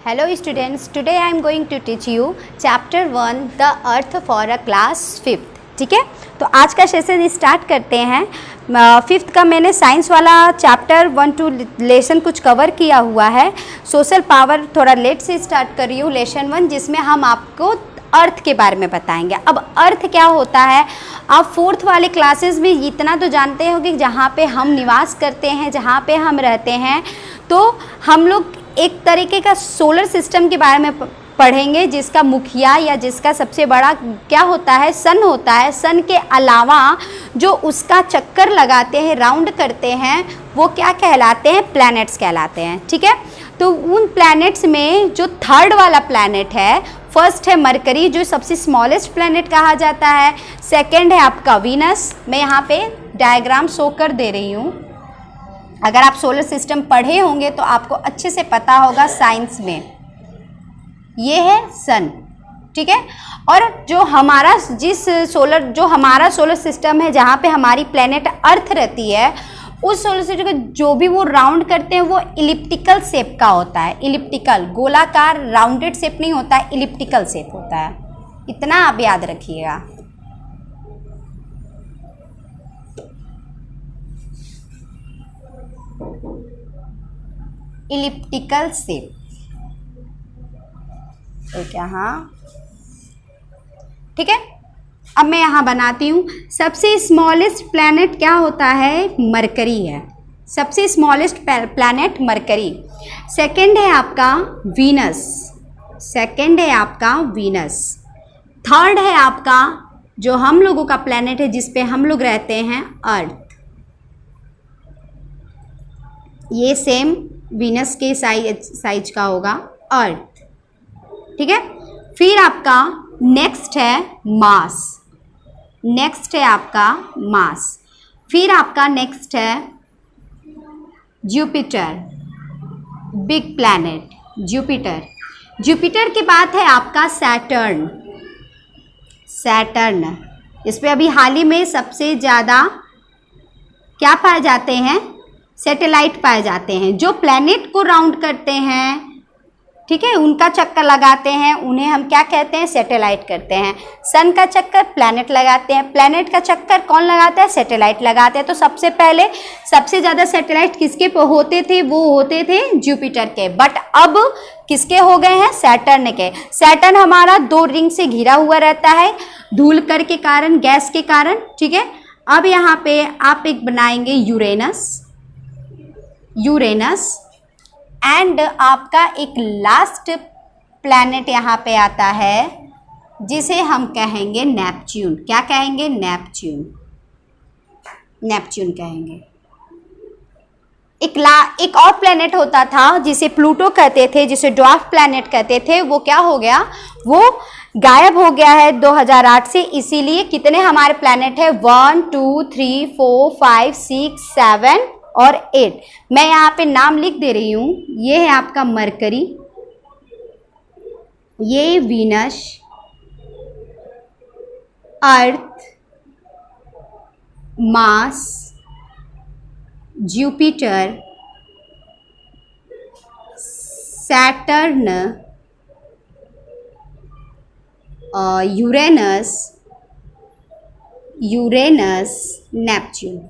Hello students, today I am going to teach you chapter 1 the earth for a class 5th. ठीक है, तो आज का session start करते हैं। 5th का मैंने साइंस वाला चैप्टर 1-2 लेसन कुछ कवर किया हुआ है। सोशल पावर थोड़ा लेट से स्टार्ट कर रही हूँ लेसन 1, जिसमें हम आपको अर्थ के बारे में बताएंगे। अब अर्थ क्या होता है, आप 4th वाले क्लासेस में इतना तो जानते हो कि जहाँ पे हम निवास करते हैं, जहाँ पे हम रहते हैं, तो हम लोग एक तरीके का सोलर सिस्टम के बारे में पढ़ेंगे, जिसका मुखिया या जिसका सबसे बड़ा क्या होता है, सन होता है। सन के अलावा जो उसका चक्कर लगाते हैं, राउंड करते हैं, वो क्या कहलाते हैं, प्लैनेट्स कहलाते हैं। ठीक है, तो उन प्लैनेट्स में जो थर्ड वाला प्लैनेट है, फर्स्ट है मरकरी जो सबसे स्मॉलेस्ट प्लैनेट कहा जाता है। सेकंड है आपका वीनस, मैं यहाँ पे डायग्राम शो कर दे रही हूँ। अगर आप सोलर सिस्टम पढ़े होंगे तो आपको अच्छे से पता होगा साइंस में। ये है सन, ठीक है। और जो हमारा हमारा सोलर सिस्टम है, जहाँ पे हमारी प्लेनेट अर्थ रहती है, उस सोलर सिस्टम को जो भी वो राउंड करते हैं वो इलिप्टिकल शेप का होता है। इलिप्टिकल, गोलाकार राउंडेड शेप नहीं होता है, इलिप्टिकल शेप होता है। इतना आप याद रखिएगा। इलिप्टिकल शेप, ठीक है। हाँ, ठीक है। अब मैं यहाँ बनाती हूँ। सबसे स्मॉलेस्ट प्लैनेट क्या होता है, मरकरी है। सबसे स्मॉलेस्ट प्लैनेट मरकरी। सेकंड है आपका वीनस, सेकंड है आपका वीनस। थर्ड है आपका जो हम लोगों का प्लैनेट है, जिस पे हम लोग रहते हैं, अर्थ। ये सेम वीनस के साइज का होगा, अर्थ। ठीक है। फिर आपका नेक्स्ट है मास, नेक्स्ट है आपका मास। फिर आपका नेक्स्ट है Jupiter, big planet Jupiter. Jupiter के बाद है आपका सैटर्न, सैटर्न। इस पे अभी हाल ही में सबसे ज़्यादा क्या पाए जाते हैं, सैटेलाइट पाए जाते हैं, जो प्लैनेट को राउंड करते हैं। ठीक है, उनका चक्कर लगाते हैं, उन्हें हम क्या कहते हैं, सैटेलाइट करते हैं। सन का चक्कर प्लैनेट लगाते हैं, प्लैनेट का चक्कर कौन लगाता है, सैटेलाइट लगाते हैं। तो सबसे पहले सबसे ज़्यादा सैटेलाइट किसके होते थे, वो होते थे जुपिटर के। बट अब किसके हो गए हैं, सैटर्न के। सैटर्न हमारा 2 रिंग से घिरा हुआ रहता है, धूल कर के कारण, गैस के कारण। ठीक है। अब यहाँ पे आप एक बनाएंगे यूरेनस, यूरेनस। एंड आपका एक लास्ट प्लैनेट यहाँ पे आता है, जिसे हम कहेंगे नेपच्यून। क्या कहेंगे, नेपच्यून, नेपच्यून कहेंगे। एक और प्लैनेट होता था जिसे प्लूटो कहते थे, जिसे ड्वार्फ प्लैनेट कहते थे। वो क्या हो गया, वो गायब हो गया है 2008 से। इसीलिए कितने हमारे प्लैनेट है, 1 2 3 4 5 6 7 और 8। मैं यहाँ पे नाम लिख दे रही हूँ। ये है आपका मरकरी, ये Venus, Earth, Mars, Jupiter, Saturn, Uranus, Neptune.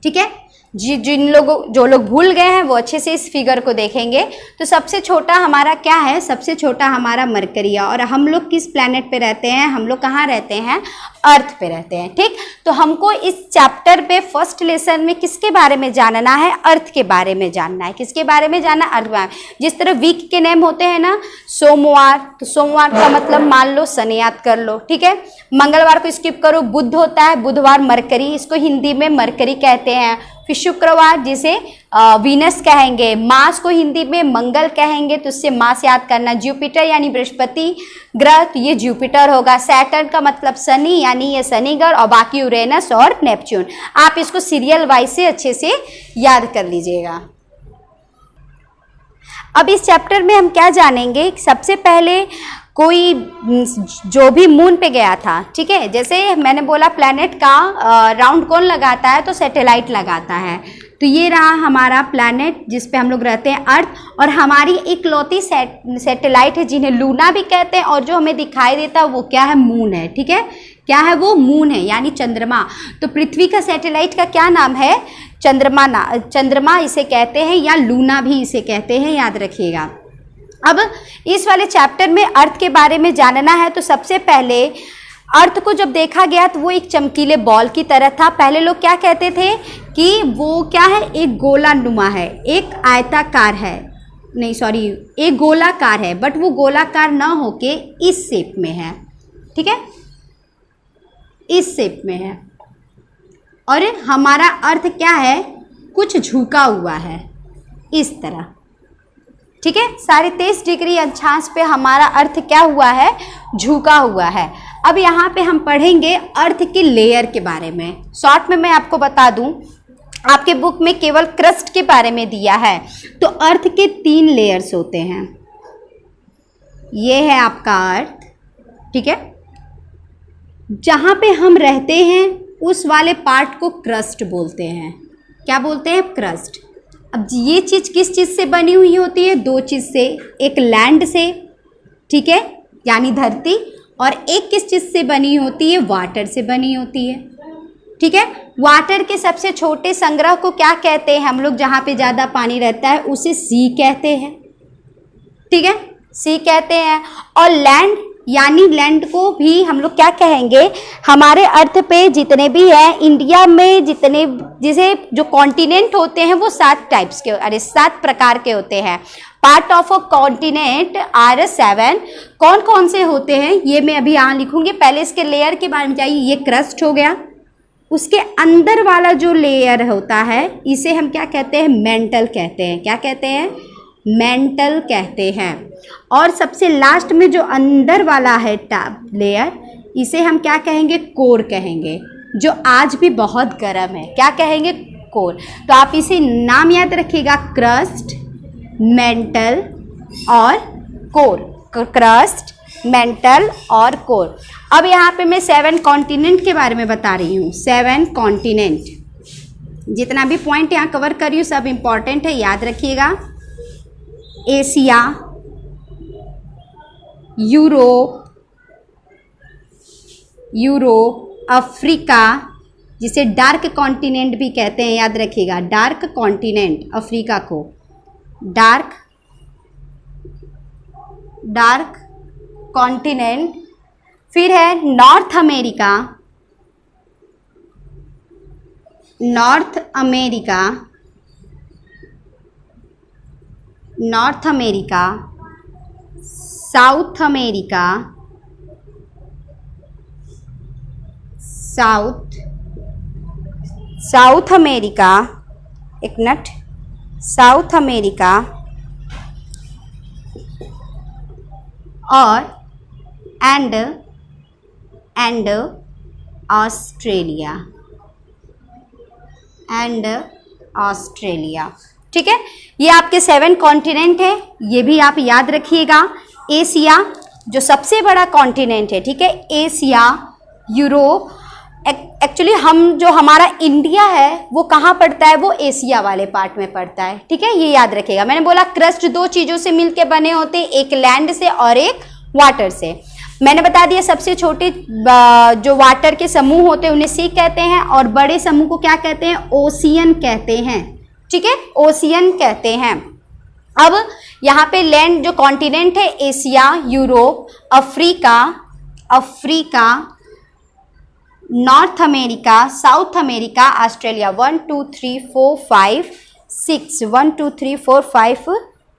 ठीक है। जो लोग भूल गए हैं वो अच्छे से इस फिगर को देखेंगे। तो सबसे छोटा हमारा क्या है, सबसे छोटा हमारा मरकरी है। और हम लोग किस प्लैनेट पे रहते हैं, हम लोग कहाँ रहते हैं, अर्थ पे रहते हैं। ठीक, तो हमको इस चैप्टर पे फर्स्ट लेसन में किसके बारे में जानना है, अर्थ के बारे में जानना है। किसके बारे में जानना, अर्थ के बारे में। जिस तरह वीक के नेम होते हैं ना, सोमवार, तो सोमवार का मतलब मान लो शनि याद कर लो। ठीक है। मंगलवार को स्किप करो, बुध होता है, बुधवार मरकरी, इसको हिंदी में मरकरी कहते हैं। फिर शुक्रवार जिसे वीनस कहेंगे, मास को हिंदी में मंगल कहेंगे, तो उससे मास याद करना। जुपिटर यानी बृहस्पति ग्रह, तो ये जुपिटर होगा। सैटर्न का मतलब शनि, यानी ये शनि ग्रह, और बाकी यूरेनस और नेपच्यून। आप इसको सीरियल वाइज से अच्छे से याद कर लीजिएगा। अब इस चैप्टर में हम क्या जानेंगे, सबसे पहले कोई जो भी मून पे गया था, ठीक है, जैसे मैंने बोला प्लैनेट का राउंड कौन लगाता है, तो सैटेलाइट लगाता है। तो ये रहा हमारा प्लैनेट जिस पे हम लोग रहते हैं, अर्थ, और हमारी इकलौती सैटेलाइट है जिन्हें लूना भी कहते हैं, और जो हमें दिखाई देता है वो क्या है, मून है। ठीक है, क्या है वो, मून है यानी चंद्रमा। तो पृथ्वी का सैटेलाइट का क्या नाम है, चंद्रमा इसे कहते हैं, या लूना भी इसे कहते हैं, याद रखिएगा। अब इस वाले चैप्टर में अर्थ के बारे में जानना है। तो सबसे पहले अर्थ को जब देखा गया तो वो एक चमकीले बॉल की तरह था। पहले लोग क्या कहते थे कि वो क्या है, एक गोलानुमा है, एक आयताकार है, नहीं सॉरी एक गोलाकार है, बट वो गोलाकार ना होके इस शेप में है। ठीक है, इस शेप में है। और हमारा अर्थ क्या है, कुछ झुका हुआ है इस तरह। ठीक है, 23.5 डिग्री अक्षांश पे हमारा अर्थ क्या हुआ है, झुका हुआ है। अब यहाँ पे हम पढ़ेंगे अर्थ के लेयर के बारे में। शॉर्ट में मैं आपको बता दूं, आपके बुक में केवल क्रस्ट के बारे में दिया है। तो अर्थ के 3 लेयर्स होते हैं। ये है आपका अर्थ, ठीक है, जहाँ पे हम रहते हैं उस वाले पार्ट को क्रस्ट बोलते हैं। क्या बोलते हैं, क्रस्ट। अब ये चीज़ किस चीज़ से बनी हुई होती है, 2 चीज़ से, एक लैंड से, ठीक है, यानी धरती, और एक किस चीज़ से बनी होती है, वाटर से बनी होती है। ठीक है, वाटर के सबसे छोटे संग्रह को क्या कहते हैं हम लोग, जहाँ पे ज़्यादा पानी रहता है उसे सी कहते हैं। ठीक है, सी कहते हैं। और लैंड यानी लैंड को भी हम लोग क्या कहेंगे, हमारे अर्थ पे जितने भी हैं, इंडिया में जितने, जिसे जो कॉन्टिनेंट होते हैं वो 7 टाइप्स के, 7 प्रकार के होते हैं। Part of a continent are 7। कौन कौन से होते हैं ये मैं अभी यहाँ लिखूंगी। पहले इसके लेयर के बारे में चाहिए। ये क्रस्ट हो गया, उसके अंदर वाला जो लेयर होता है इसे हम क्या कहते हैं, मेंटल कहते हैं। क्या कहते हैं, मेंटल कहते हैं। और सबसे लास्ट में जो अंदर वाला है लेयर, इसे हम क्या कहेंगे, कोर कहेंगे, जो आज भी बहुत गर्म है। क्या कहेंगे, कोर। तो आप इसे नाम याद रखिएगा, क्रस्ट, मेंटल और कोर। क्रस्ट, मेंटल और कोर। अब यहाँ पे मैं 7 कॉन्टिनेंट के बारे में बता रही हूँ। 7 कॉन्टिनेंट, जितना भी पॉइंट यहाँ कवर कर रही हूँ सब इम्पॉर्टेंट है, याद रखिएगा। एशिया, यूरोप, अफ्रीका, जिसे डार्क कॉन्टिनेंट भी कहते हैं, याद रखिएगा, डार्क कॉन्टिनेंट, अफ्रीका को डार्क कॉन्टिनेंट। फिर है नॉर्थ अमेरिका, साउथ अमेरिका, एक मिनट, साउथ अमेरिका और एंड ऑस्ट्रेलिया। ठीक है, ये आपके 7 कॉन्टिनेंट है, ये भी आप याद रखिएगा। एशिया जो सबसे बड़ा कॉन्टिनेंट है, ठीक है, एशिया, यूरोप। एक्चुअली हमारा इंडिया है वो कहाँ पड़ता है, वो एशिया वाले पार्ट में पड़ता है। ठीक है, ये याद रखिएगा। मैंने बोला क्रस्ट 2 चीज़ों से मिलके बने होते हैं, एक लैंड से और एक वाटर से। मैंने बता दिया सबसे छोटे जो वाटर के समूह होते हैं उन्हें सी कहते हैं, और बड़े समूह को क्या कहते हैं, ओशियन कहते हैं। ठीक है, ओशियन कहते हैं। अब यहाँ पे लैंड जो कॉन्टिनेंट है, Asia, Europe, Africa, north America, south America, Australia. 1 2 3 4 5 6, 1 2 3 4 5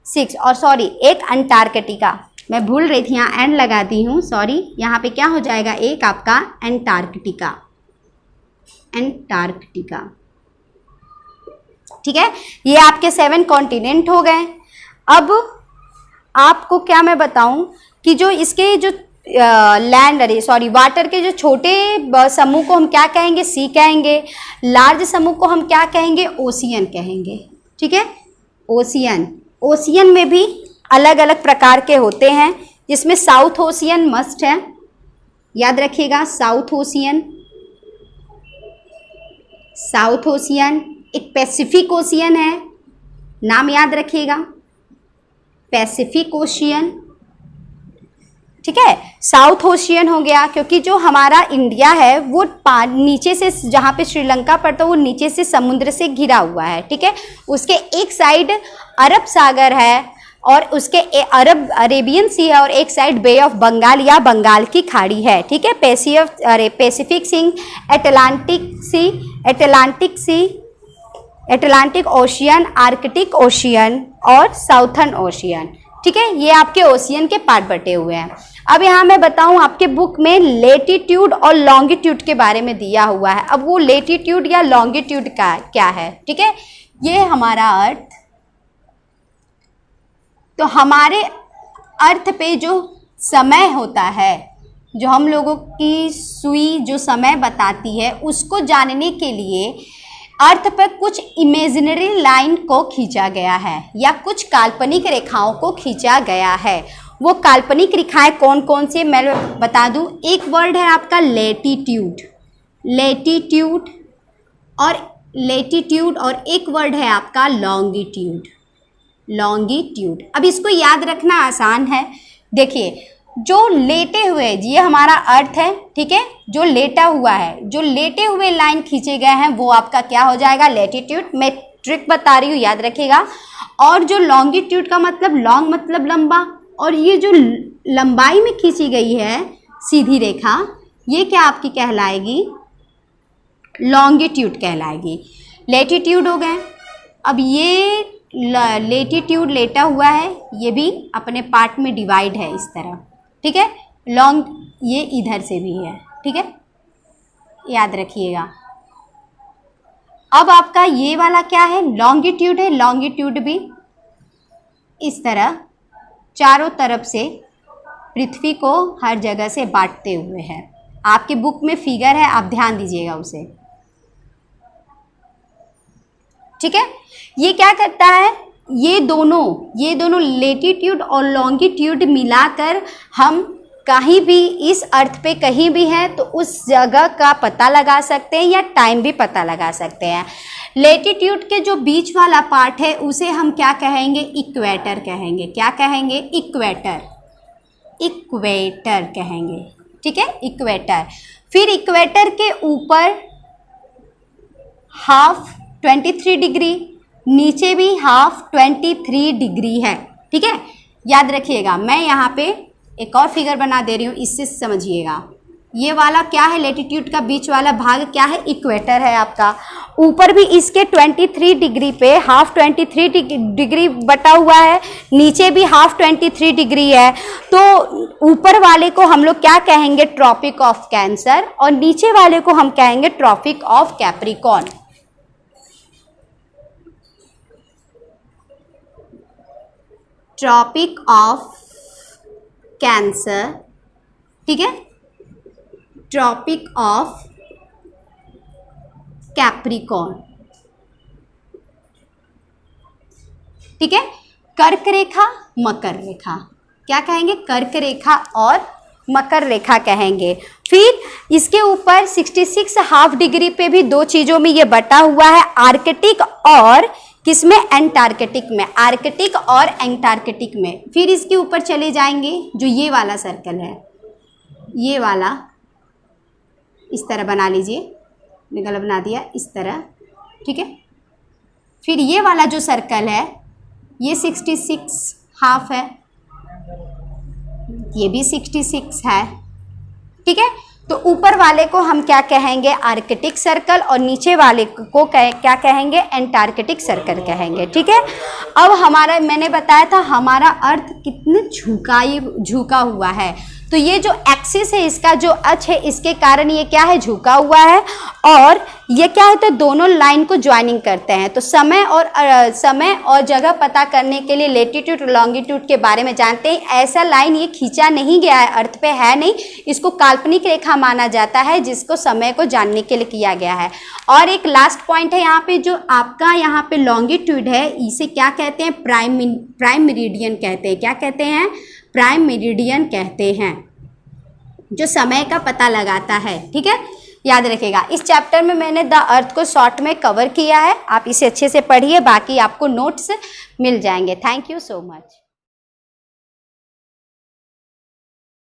6, और सॉरी एक अंटार्कटिका, मैं भूल रही थी, यहाँ एंड लगा दी हूँ, सॉरी। यहाँ पे क्या हो जाएगा, एक आपका अंटार्कटिका। ठीक है, ये आपके 7 कॉन्टिनेंट हो गए। अब आपको क्या मैं बताऊं कि जो इसके जो वाटर के जो छोटे समूह को हम क्या कहेंगे, सी कहेंगे। लार्ज समूह को हम क्या कहेंगे, ओशियन कहेंगे। ठीक है, ओशियन में भी अलग अलग प्रकार के होते हैं, जिसमें साउथ ओशियन मस्ट है, याद रखिएगा। साउथ ओशियन, एक पैसिफिक ओशियन है, नाम याद रखिएगा, पैसिफिक ओशियन, ठीक है। साउथ ओशियन हो गया, क्योंकि जो हमारा इंडिया है वो नीचे से, जहाँ पे श्रीलंका पड़ता है वो नीचे से समुद्र से घिरा हुआ है, ठीक है। उसके एक साइड अरब सागर है और उसके अरेबियन सी है और एक साइड बे ऑफ बंगाल या बंगाल की खाड़ी है, ठीक है। पैसिफिक सी, अटलांटिक ओशियन, आर्कटिक ओशियन और साउथर्न ओशियन, ठीक है। ये आपके ओशियन के पार्ट बटे हुए हैं। अब यहाँ मैं बताऊँ, आपके बुक में लेटीट्यूड और लॉन्गिट्यूड के बारे में दिया हुआ है। अब वो लेटीट्यूड या लॉन्गिट्यूड का क्या है, ठीक है। ये हमारा अर्थ, तो हमारे अर्थ पे जो समय होता है, जो हम लोगों की सुई जो समय बताती है, उसको जानने के लिए अर्थ पर कुछ इमेजिनरी लाइन को खींचा गया है या कुछ काल्पनिक रेखाओं को खींचा गया है। वो काल्पनिक रेखाएं कौन कौन सी मैं बता दूं। एक वर्ड है आपका लेटीट्यूड, लेटीट्यूड और एक वर्ड है आपका लॉन्गिट्यूड। अब इसको याद रखना आसान है। देखिए, जो लेटे हुए, ये हमारा अर्थ है, ठीक है, जो लेटा हुआ है, जो लेटे हुए लाइन खींचे गए हैं वो आपका क्या हो जाएगा, लेटीट्यूड। मैं ट्रिक बता रही हूँ, याद रखिएगा। और जो लॉन्गिट्यूड का मतलब, लॉन्ग मतलब लंबा, और ये जो लंबाई में खींची गई है सीधी रेखा, ये क्या आपकी कहलाएगी, लॉन्गिट्यूड कहलाएगी। लेटीट्यूड हो गए। अब ये लेटीट्यूड लेटा हुआ है, ये भी अपने पार्ट में डिवाइड है इस तरह, ठीक है। लॉन्ग ये इधर से भी है, ठीक है, याद रखिएगा। अब आपका ये वाला क्या है, लॉन्गिट्यूड है। लॉन्गिट्यूड भी इस तरह चारों तरफ से पृथ्वी को हर जगह से बांटते हुए है। आपके बुक में फिगर है, आप ध्यान दीजिएगा उसे, ठीक है। ये क्या करता है, ये दोनों लेटीट्यूड और लॉन्गिट्यूड मिलाकर हम कहीं भी इस अर्थ पे कहीं भी हैं तो उस जगह का पता लगा सकते हैं या टाइम भी पता लगा सकते हैं। लेटीट्यूड के जो बीच वाला पार्ट है उसे हम क्या कहेंगे, इक्वेटर कहेंगे। क्या कहेंगे, इक्वेटर कहेंगे, ठीक है, इक्वेटर। फिर इक्वेटर के ऊपर हाफ 23 डिग्री, नीचे भी हाफ 23 डिग्री है, ठीक है, याद रखिएगा। मैं यहाँ पे एक और फिगर बना दे रही हूँ, इससे समझिएगा। ये वाला क्या है, लेटीट्यूड का बीच वाला भाग क्या है, इक्वेटर है आपका। ऊपर भी इसके 23 डिग्री पे हाफ 23 डिग्री बटा हुआ है, नीचे भी हाफ 23 डिग्री है। तो ऊपर वाले को हम लोग क्या कहेंगे, ट्रॉपिक ऑफ कैंसर, और नीचे वाले को हम कहेंगे tropic of Capricorn. Tropic of Cancer, ठीक है, ट्रॉपिक ऑफ कैप्रिकॉर्न, ठीक है। कर्क रेखा, मकर रेखा, क्या कहेंगे, कर्क रेखा और मकर रेखा कहेंगे। फिर इसके ऊपर 66 हाफ डिग्री पे भी दो चीजों में ये बटा हुआ है, आर्कटिक और किसमें, एंटार्कटिक में, आर्कटिक और एंटार्कटिक में। फिर इसके ऊपर चले जाएंगे, जो ये वाला सर्कल है, ये वाला इस तरह बना लीजिए, मैंने गलत बना दिया, इस तरह, ठीक है। फिर ये वाला जो सर्कल है ये 66 हाफ है, ये भी 66 है, ठीक है। तो ऊपर वाले को हम क्या कहेंगे, आर्कटिक सर्कल, और नीचे वाले को क्या कहेंगे, एंटार्कटिक सर्कल कहेंगे, ठीक है। अब हमारा, मैंने बताया था हमारा अर्थ कितने झुका हुआ है, तो ये जो एक्सिस है, इसका जो अक्ष है, इसके कारण ये क्या है, झुका हुआ है। और ये क्या है, तो दोनों लाइन को ज्वाइनिंग करते हैं। तो समय और जगह पता करने के लिए लेटीट्यूड लॉन्गिट्यूड के बारे में जानते हैं। ऐसा लाइन ये खींचा नहीं गया है, अर्थ पे है नहीं, इसको काल्पनिक रेखा माना जाता है, जिसको समय को जानने के लिए किया गया है। और एक लास्ट पॉइंट है यहाँ पे, जो आपका यहाँ पे लॉन्गिट्यूड है, इसे क्या कहते हैं, प्राइम मेरिडियन कहते हैं। क्या कहते हैं, प्राइम मेरिडियन कहते हैं, जो समय का पता लगाता है, ठीक है। याद रखिएगा। इस चैप्टर में मैंने द अर्थ को शॉर्ट में कवर किया है, आप इसे अच्छे से पढ़िए, बाकी आपको नोट्स मिल जाएंगे। Thank you so much.